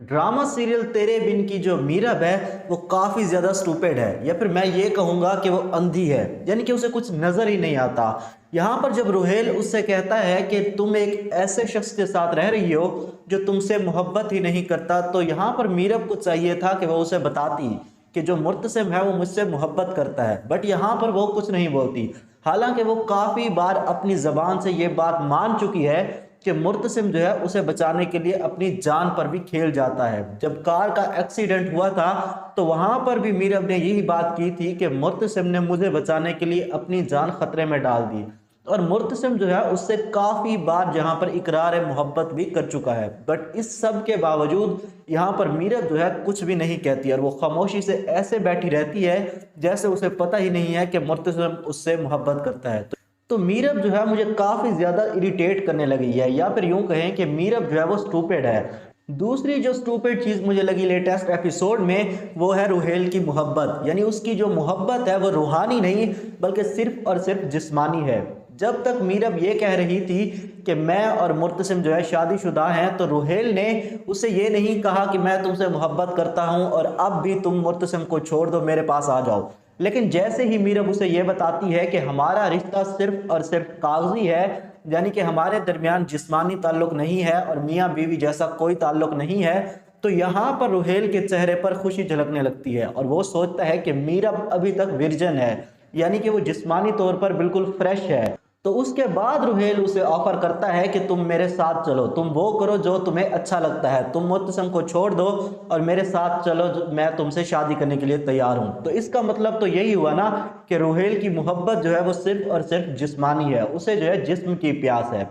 Drama serial तेरे बिन की जो मीरब है वो काफ़ी ज़्यादा स्टूपिड है, या फिर मैं ये कहूँगा कि वो अंधी है, यानी कि उसे कुछ नज़र ही नहीं आता। यहाँ पर जब रुहेल उससे कहता है कि तुम एक ऐसे शख्स के साथ रह रही हो जो तुमसे मोहब्बत ही नहीं करता, तो यहाँ पर मीरब को चाहिए था कि वो उसे बताती कि जो मुर्तसिम है वो मुझसे मोहब्बत करता है, बट यहाँ पर वो कुछ नहीं बोलती। हालांकि वो काफ़ी बार अपनी ज़बान से ये बात मान चुकी है कि मुर्तसिम जो है उसे बचाने के लिए अपनी जान पर भी खेल जाता है। जब कार का एक्सीडेंट हुआ था तो वहां पर भी मीरब ने यही बात की थी कि मुर्तसिम ने मुझे बचाने के लिए अपनी जान खतरे में डाल दी, और मुर्तसिम जो है उससे काफ़ी बार जहां पर इकरार मोहब्बत भी कर चुका है। बट इस सब के बावजूद यहाँ पर मीरब जो है कुछ भी नहीं कहती, और वो खामोशी से ऐसे बैठी रहती है जैसे उसे पता ही नहीं है कि मुर्तसिम उससे मोहब्बत करता है। तो मीरब जो है मुझे काफ़ी ज़्यादा इरिटेट करने लगी है, या फिर यूं कहें कि मीरब जो है वो स्टूपिड है। दूसरी जो स्टूपिड चीज़ मुझे लगी लेटेस्ट एपिसोड में वो है रुहेल की मोहब्बत, यानी उसकी जो मोहब्बत है वो रूहानी नहीं बल्कि सिर्फ और सिर्फ जिस्मानी है। जब तक मीरब ये कह रही थी कि मैं और मुर्तसिम जो है शादीशुदा हैं, तो रुहेल ने उसे ये नहीं कहा कि मैं तुमसे मोहब्बत करता हूं और अब भी तुम मुर्तसिम को छोड़ दो, मेरे पास आ जाओ। लेकिन जैसे ही मीरब उसे ये बताती है कि हमारा रिश्ता सिर्फ और सिर्फ कागजी है, यानी कि हमारे दरमियान जिस्मानी ताल्लुक नहीं है और मियाँ बीवी जैसा कोई ताल्लुक नहीं है, तो यहाँ पर रुहेल के चेहरे पर खुशी झलकने लगती है और वो सोचता है कि मीरब अभी तक विर्जन है, यानी कि वो जिस्मानी तौर पर बिल्कुल फ्रेश है। तो उसके बाद रुहेल उसे ऑफर करता है कि तुम मेरे साथ चलो, तुम वो करो जो तुम्हें अच्छा लगता है, तुम मुतसम को छोड़ दो और मेरे साथ चलो, मैं तुमसे शादी करने के लिए तैयार हूं। तो इसका मतलब तो यही हुआ ना कि रुहेल की मोहब्बत जो है वो सिर्फ और सिर्फ जिस्मानी है, उसे जो है जिस्म की प्यास है।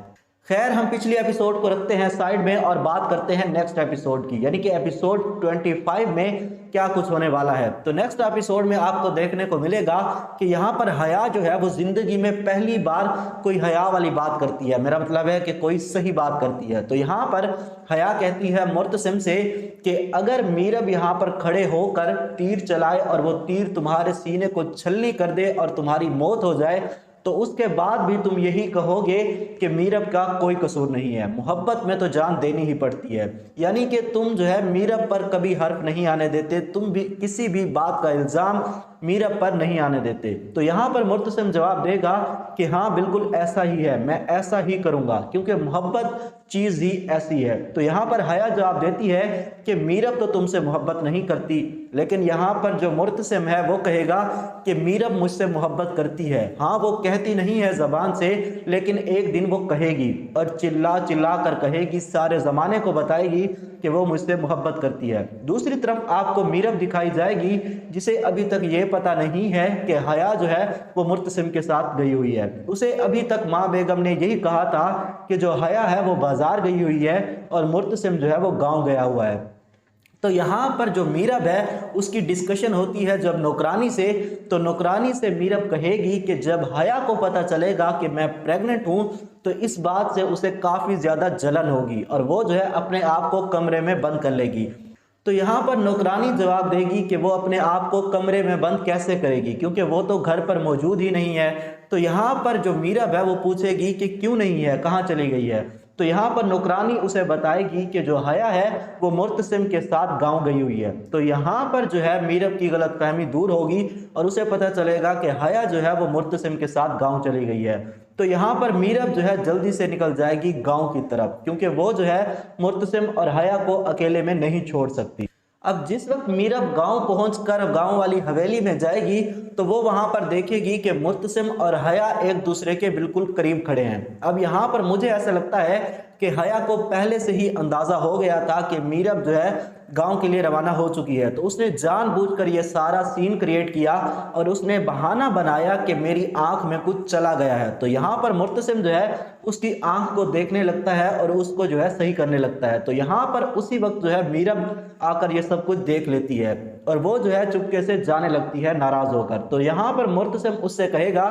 खैर, हम पिछले एपिसोड को रखते हैं साइड में और बात करते हैं नेक्स्ट एपिसोड की, यानी कि एपिसोड 25 में क्या कुछ होने वाला है। तो नेक्स्ट एपिसोड में आपको देखने को मिलेगा कि यहाँ पर हया जो है वो जिंदगी में पहली बार कोई हया वाली बात करती है, मेरा मतलब है कि कोई सही बात करती है। तो यहाँ पर हया कहती है मुर्तसिम से कि अगर मीरब यहाँ पर खड़े होकर तीर चलाए और वो तीर तुम्हारे सीने को छलनी कर दे और तुम्हारी मौत हो जाए, तो उसके बाद भी तुम यही कहोगे कि मीरब का कोई कसूर नहीं है। मोहब्बत में तो जान देनी ही पड़ती है, यानी कि तुम जो है मीरब पर कभी हर्फ नहीं आने देते, तुम भी किसी भी बात का इल्ज़ाम मीरब पर नहीं आने देते। तो यहाँ पर मुर्तसिम जवाब देगा कि हाँ बिल्कुल ऐसा ही है, मैं ऐसा ही करूँगा, क्योंकि मोहब्बत चीज़ ही ऐसी है। तो यहाँ पर हया जवाब देती है कि मीरब तो तुमसे मोहब्बत नहीं करती, लेकिन यहाँ पर जो मुर्तसिम है वो कहेगा कि मीरब मुझसे मोहब्बत करती है। हाँ, वो कहती नहीं है ज़बान से, लेकिन एक दिन वो कहेगी और चिल्ला चिल्ला कर कहेगी, सारे ज़माने को बताएगी कि वो मुझसे मोहब्बत करती है। दूसरी तरफ आपको मीरब दिखाई जाएगी जिसे अभी तक ये पता नहीं है कि हया जो है वो मुर्तसिम के साथ गई हुई है। उसे अभी तक माँ बेगम ने यही कहा था कि जो हया है वो बाजार गई हुई है और मुर्तसिम जो है वो गाँव गया हुआ है। तो यहाँ पर जो मीरब है उसकी डिस्कशन होती है जब नौकरानी से, तो नौकरानी से मीरब कहेगी कि जब हया को पता चलेगा कि मैं प्रेग्नेंट हूँ तो इस बात से उसे काफ़ी ज़्यादा जलन होगी और वो जो है अपने आप को कमरे में बंद कर लेगी। तो यहाँ पर नौकरानी जवाब देगी कि वो अपने आप को कमरे में बंद कैसे करेगी, क्योंकि वो तो घर पर मौजूद ही नहीं है। तो यहाँ पर जो मीरब है वो पूछेगी कि क्यों नहीं है, कहाँ चली गई है। तो यहाँ पर नौकरानी उसे बताएगी कि जो हया है वो मुर्तसिम के साथ गांव गई हुई है। तो यहाँ पर जो है मीरब की गलतफहमी दूर होगी और उसे पता चलेगा कि हया जो है वो मुर्तसिम के साथ गांव चली गई है। तो यहाँ पर मीरब जो है जल्दी से निकल जाएगी गांव की तरफ, क्योंकि वो जो है मुर्तसिम और हया को अकेले में नहीं छोड़ सकती। अब जिस वक्त मीरब गांव पहुंचकर गांव वाली हवेली में जाएगी तो वो वहां पर देखेगी कि मुर्तसिम और हया एक दूसरे के बिल्कुल करीब खड़े हैं। अब यहाँ पर मुझे ऐसा लगता है कि हया को पहले से ही अंदाजा हो गया था कि मीरब जो है गांव के लिए रवाना हो चुकी है, तो उसने जानबूझकर ये सारा सीन क्रिएट किया और उसने बहाना बनाया कि मेरी आंख में कुछ चला गया है। तो यहाँ पर मुर्तसिम जो है उसकी आंख को देखने लगता है और उसको जो है सही करने लगता है। तो यहाँ पर उसी वक्त जो है मीरब आकर ये सब कुछ देख लेती है और वो जो है चुपके से जाने लगती है नाराज होकर। तो यहाँ पर मुर्तसिम उससे कहेगा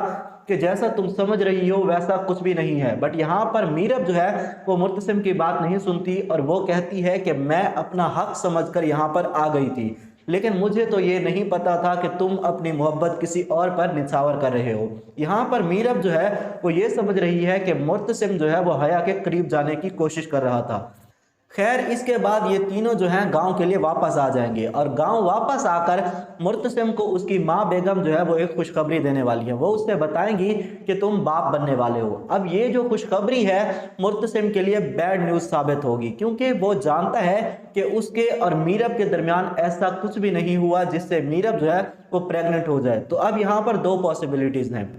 कि जैसा तुम समझ रही हो वैसा कुछ भी नहीं है, बट यहाँ पर मीरब जो है वो मुर्तसिम की बात नहीं सुनती और वो कहती है कि मैं अपना हक समझकर यहाँ पर आ गई थी, लेकिन मुझे तो ये नहीं पता था कि तुम अपनी मोहब्बत किसी और पर निछावर कर रहे हो। यहाँ पर मीरब जो है वो ये समझ रही है कि मुर्तसिम जो है वो हया के करीब जाने की कोशिश कर रहा था। खैर इसके बाद ये तीनों जो हैं गांव के लिए वापस आ जाएंगे और गांव वापस आकर मुर्तसिम को उसकी माँ बेगम जो है वो एक खुशखबरी देने वाली है। वो उससे बताएंगी कि तुम बाप बनने वाले हो। अब ये जो खुशखबरी है मुर्तसिम के लिए बैड न्यूज़ साबित होगी, क्योंकि वो जानता है कि उसके और मीरब के दरमियान ऐसा कुछ भी नहीं हुआ जिससे मीरब जो है वो प्रेग्नेंट हो जाए। तो अब यहाँ पर दो पॉसिबिलिटीज़ हैं।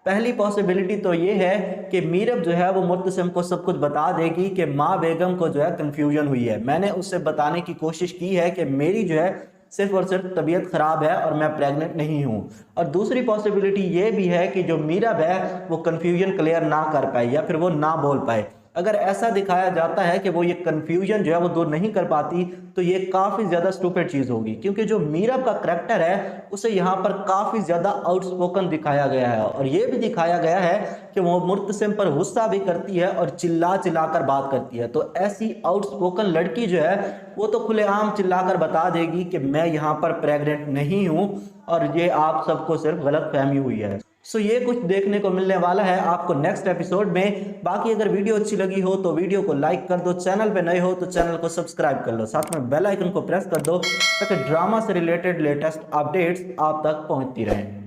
पहली पॉसिबिलिटी तो ये है कि मीरब जो है वो मुर्तसिम को सब कुछ बता देगी कि माँ बेगम को जो है कन्फ्यूजन हुई है, मैंने उससे बताने की कोशिश की है कि मेरी जो है सिर्फ और सिर्फ तबीयत ख़राब है और मैं प्रेग्नेंट नहीं हूँ। और दूसरी पॉसिबिलिटी ये भी है कि जो मीरब है वो कन्फ्यूजन क्लियर ना कर पाए या फिर वो ना बोल पाए। अगर ऐसा दिखाया जाता है कि वो ये कन्फ्यूजन जो है वो दूर नहीं कर पाती तो ये काफ़ी ज़्यादा स्टूपिड चीज़ होगी, क्योंकि जो मीरब का करैक्टर है उसे यहाँ पर काफ़ी ज़्यादा आउटस्पोकन दिखाया गया है और ये भी दिखाया गया है कि वो मुर्तसिम पर गुस्सा भी करती है और चिल्ला चिल्ला कर बात करती है। तो ऐसी आउटस्पोकन लड़की जो है वो तो खुलेआम चिल्लाकर बता देगी कि मैं यहाँ पर प्रेग्नेंट नहीं हूँ और ये आप सबको सिर्फ गलत फहमी हुई है। सो ये कुछ देखने को मिलने वाला है आपको नेक्स्ट एपिसोड में। बाकी अगर वीडियो अच्छी लगी हो तो वीडियो को लाइक कर दो, चैनल पे नए हो तो चैनल को सब्सक्राइब कर लो, साथ में बेल आइकन को प्रेस कर दो ताकि ड्रामा से रिलेटेड लेटेस्ट अपडेट्स आप तक पहुंचती रहें।